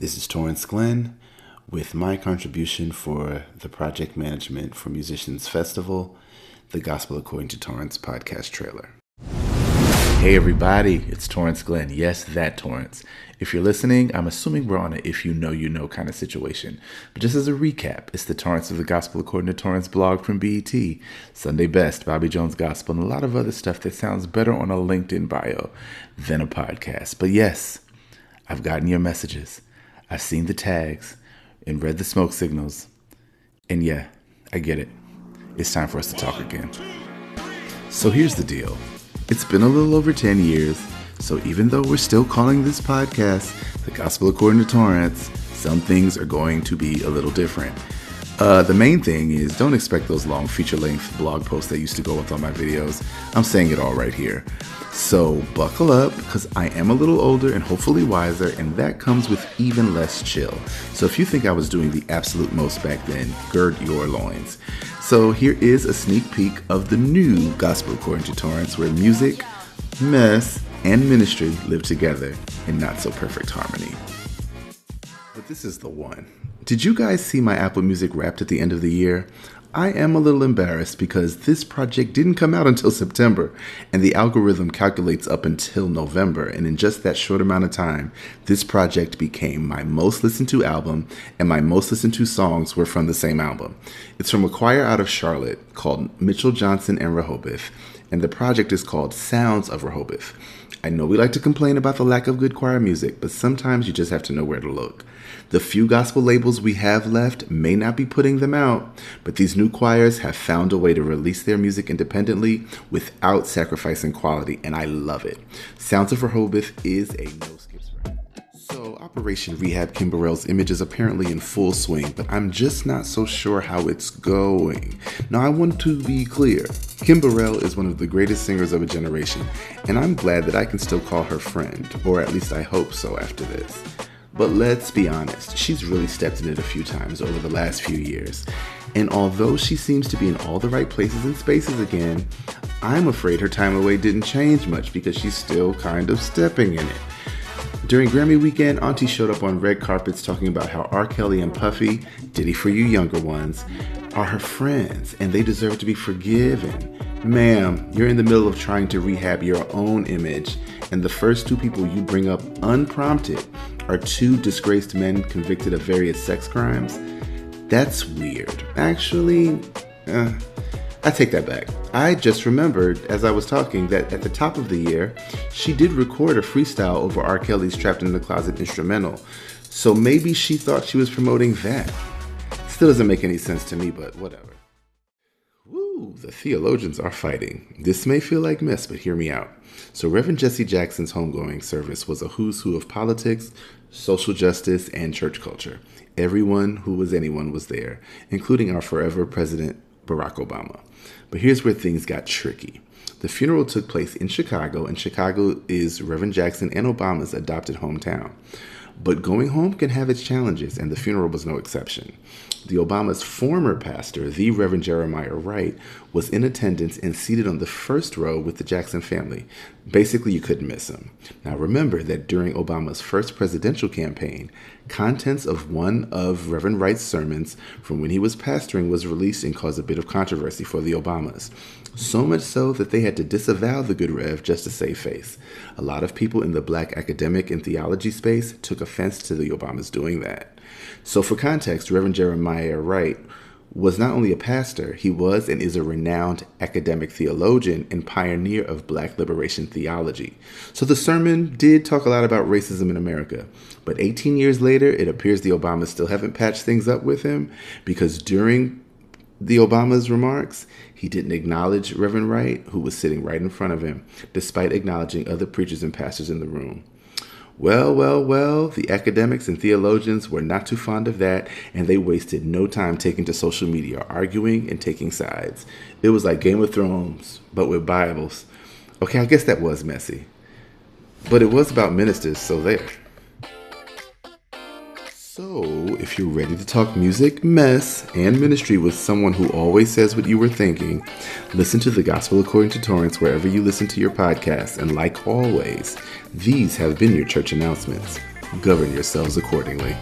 This is Torrence Glenn with my contribution for the project management for Musicians Festival, the Gospel According to Torrence podcast trailer. Hey everybody, it's Torrence Glenn. Yes, that Torrence. If you're listening, I'm assuming we're on a if you know kind of situation. But just as a recap, it's the Torrence of the Gospel According to Torrence blog from BET, Sunday Best, Bobby Jones Gospel, and a lot of other stuff that sounds better on a LinkedIn bio than a podcast. But yes, I've gotten your messages. I've seen the tags and read the smoke signals. And yeah, I get it. It's time for us to talk again. So here's the deal. It's been a little over 10 years, so even though we're still calling this podcast The Gospel According to Torrence, some things are going to be a little different. The main thing is don't expect those long feature-length blog posts that used to go with all my videos. I'm saying it all right here. So buckle up, because I am a little older and hopefully wiser, and that comes with even less chill. So if you think I was doing the absolute most back then, gird your loins. So here is a sneak peek of the new Gospel According to Torrence, where music, mess, and ministry live together in not so perfect harmony. But this is the one. Did you guys see my Apple Music Wrapped at the end of the year? I am a little embarrassed because this project didn't come out until September, and the algorithm calculates up until November, and in just that short amount of time, this project became my most listened to album, and my most listened to songs were from the same album. It's from a choir out of Charlotte called Mitchell Johnson and Rehoboth, and the project is called Sounds of Rehoboth. I know we like to complain about the lack of good choir music, but sometimes you just have to know where to look. The few gospel labels we have left may not be putting them out, but these new choirs have found a way to release their music independently without sacrificing quality, and I love it. Sounds of Rehoboth is a no-skips ride. So Operation Rehab Kim Burrell's image is apparently in full swing, but I'm just not so sure how it's going. Now I want to be clear. Kim Burrell is one of the greatest singers of a generation, and I'm glad that I can still call her friend, or at least I hope so after this. But let's be honest, she's really stepped in it a few times over the last few years. And although she seems to be in all the right places and spaces again, I'm afraid her time away didn't change much because she's still kind of stepping in it. During Grammy weekend, Auntie showed up on red carpets talking about how R. Kelly and Puffy, Diddy for you younger ones, are her friends and they deserve to be forgiven. Ma'am, you're in the middle of trying to rehab your own image, and the first two people you bring up unprompted are two disgraced men convicted of various sex crimes? That's weird. Actually, I take that back. I just remembered as I was talking that at the top of the year, she did record a freestyle over R. Kelly's Trapped in the Closet instrumental. So maybe she thought she was promoting that. Still doesn't make any sense to me, but whatever. Woo, the theologians are fighting. This may feel like mess, but hear me out. So Reverend Jesse Jackson's homegoing service was a who's who of politics, social justice, and church culture. Everyone who was anyone was there, including our forever President Barack Obama. But here's where things got tricky. The funeral took place in Chicago, and Chicago is Reverend Jackson and Obama's adopted hometown. But going home can have its challenges, and the funeral was no exception. The Obama's former pastor, the Reverend Jeremiah Wright, was in attendance and seated on the first row with the Jackson family. Basically, you couldn't miss him. Now remember that during Obama's first presidential campaign, contents of one of Reverend Wright's sermons from when he was pastoring was released and caused a bit of controversy for the Obamas. So much so that they had to disavow the good Rev just to save face. A lot of people in the black academic and theology space took offense to the Obamas doing that. So for context, Reverend Jeremiah Wright was not only a pastor, he was and is a renowned academic theologian and pioneer of black liberation theology. So the sermon did talk a lot about racism in America. But 18 years later, it appears the Obamas still haven't patched things up with him, because during the Obama's remarks, he didn't acknowledge Reverend Wright, who was sitting right in front of him, despite acknowledging other preachers and pastors in the room. Well, the academics and theologians were not too fond of that, and they wasted no time taking to social media, arguing and taking sides. It was like Game of Thrones, but with Bibles. Okay, I guess that was messy. But it was about ministers, so there. So, if you're ready to talk music, mess, and ministry with someone who always says what you were thinking, listen to The Gospel According to Torrence wherever you listen to your podcasts. And like always, these have been your church announcements. govern yourselves accordingly.